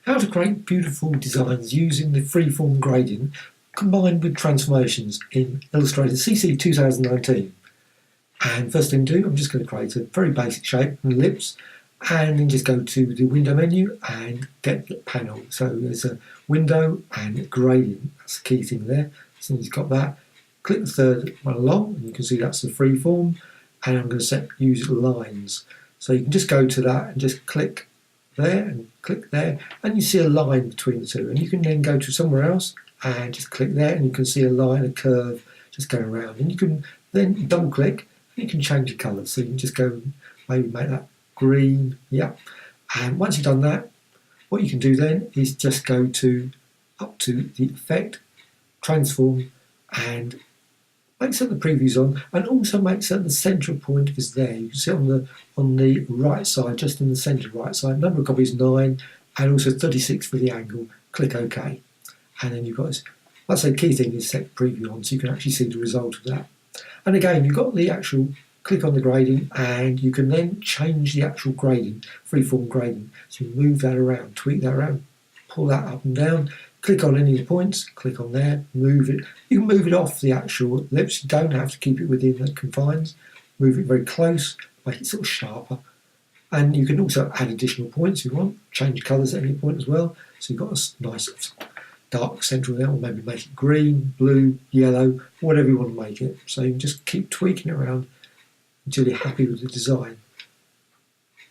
How to create beautiful designs using the freeform gradient combined with transformations in Illustrator CC 2019. And first thing to do, I'm just going to create a very basic shape, an ellipse, and then just go to the window menu and get the panel. So there's a window and gradient, that's the key thing there. So you've got that. Click the third one along, and you can see that's the freeform, and I'm going to set use lines. So you can just go to that and just click there and click there, and you see a line between the two, and you can then go to somewhere else and just click there, and you can see a line, a curve just going around, and you can then double click and you can change the colour. So you can just go, maybe make that green, yeah. And once you've done that, what you can do then is just go to up to the effect, transform, and make certain the preview's on, and also make certain the central point is there. You can see on the right side, just in the centre right side, number of copies 9, and also 36 for the angle. Click OK, and then you've got this. That's the key thing is set preview on, so you can actually see the result of that. And again, you've got the actual click on the gradient, and you can then change the actual gradient, freeform gradient. So you move that around, tweak that around, pull that up and down. Click on any of the points, click on there, move it. You can move it off the actual ellipse, you don't have to keep it within the confines. Move it very close, make it sort of sharper. And you can also add additional points if you want, change colours at any point as well. So you've got a nice dark central there, or maybe make it green, blue, yellow, whatever you want to make it. So you can just keep tweaking it around until you're happy with the design.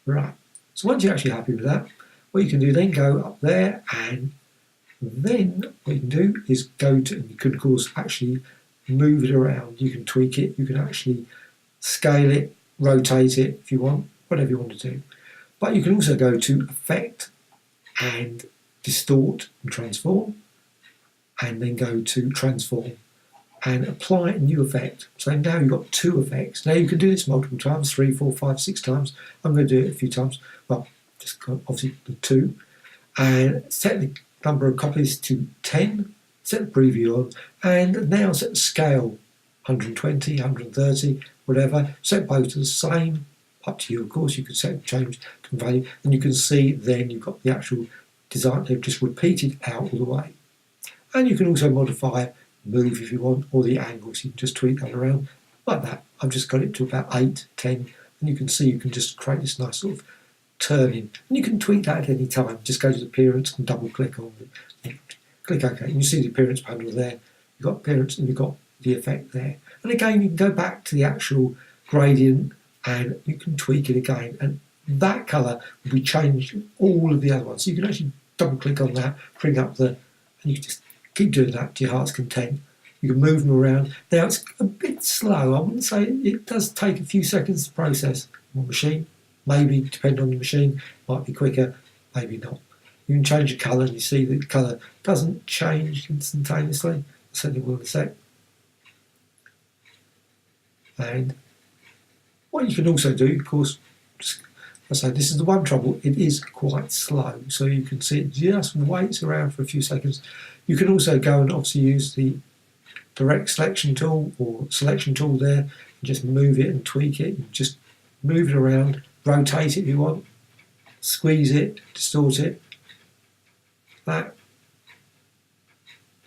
Right, so once you're actually happy with that, what you can do then, go up there, and then what you can do is go to, and you can of course actually move it around. You can tweak it, you can actually scale it, rotate it if you want, whatever you want to do. But you can also go to Effect and Distort and Transform, and then go to Transform and apply a new effect. So now you've got 2 effects. Now you can do this multiple times, 3, 4, 5, 6 times. I'm going to do it a few times. Well, just obviously the 2, and set the number of copies to 10, set the preview on, and now set the scale 120, 130, whatever. Set both to the same, up to you of course. You can set change to value, and you can see then you've got the actual design. They've just repeated out all the way. And you can also modify, move if you want, or the angles. You can just tweak that around like that. I've just got it to about 8, 10, and you can see you can just create this nice sort of turning, and you can tweak that at any time. Just go to the appearance and double click on it. Click OK, and you see the appearance panel there. You've got appearance and you've got the effect there. And again, you can go back to the actual gradient and you can tweak it again, and that colour will be changed all of the other ones. So you can actually double click on that, bring up the, and you can just keep doing that to your heart's content. You can move them around. Now it's a bit slow. I wouldn't say it does take a few seconds to process on machine. Maybe, depending on the machine, might be quicker, maybe not. You can change the colour, and you see that the colour doesn't change instantaneously. I certainly will in a sec. And what you can also do, of course, I say this is the one trouble, it is quite slow. So you can see it just waits around for a few seconds. You can also go and obviously use the direct selection tool or selection tool there, and just move it and tweak it, and just move it around. Rotate it if you want, squeeze it, distort it, that.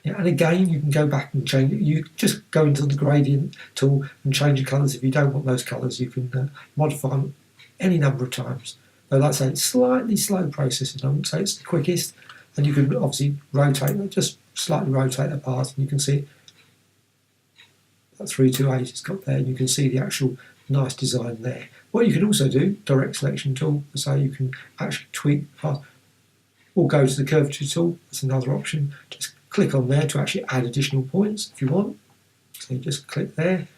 Yeah, and again, you can go back and change it. You just go into the gradient tool and change the colours. If you don't want those colours, you can modify them any number of times. Though, like I say, it's slightly slow processing. I wouldn't say it's the quickest. And you can obviously rotate it, just slightly rotate the part, and you can see that 328 it's got there, and you can see the actual nice design there. What you can also do, direct selection tool, so you can actually tweak the part, or go to the curvature tool, that's another option. Just click on there to actually add additional points if you want. So you just click there.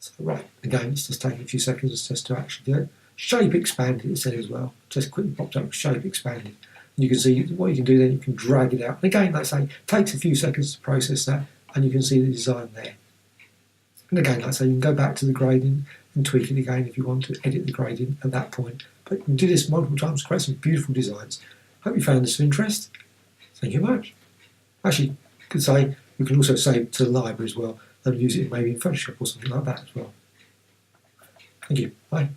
So right, again, it's just taking a few seconds just to actually do it. Shape expanded, it said as well. Just quickly popped up, shape expanded. And you can see what you can do then, you can drag it out. And again, like I say, it takes a few seconds to process that, and you can see the design there. And again, like I say, you can go back to the gradient and tweak it again if you want to edit the gradient at that point. But you can do this multiple times to create some beautiful designs. Hope you found this of interest. Thank you very much. Actually, you could say you can also save to the library as well, and use it maybe in Photoshop or something like that as well. Thank you. Bye.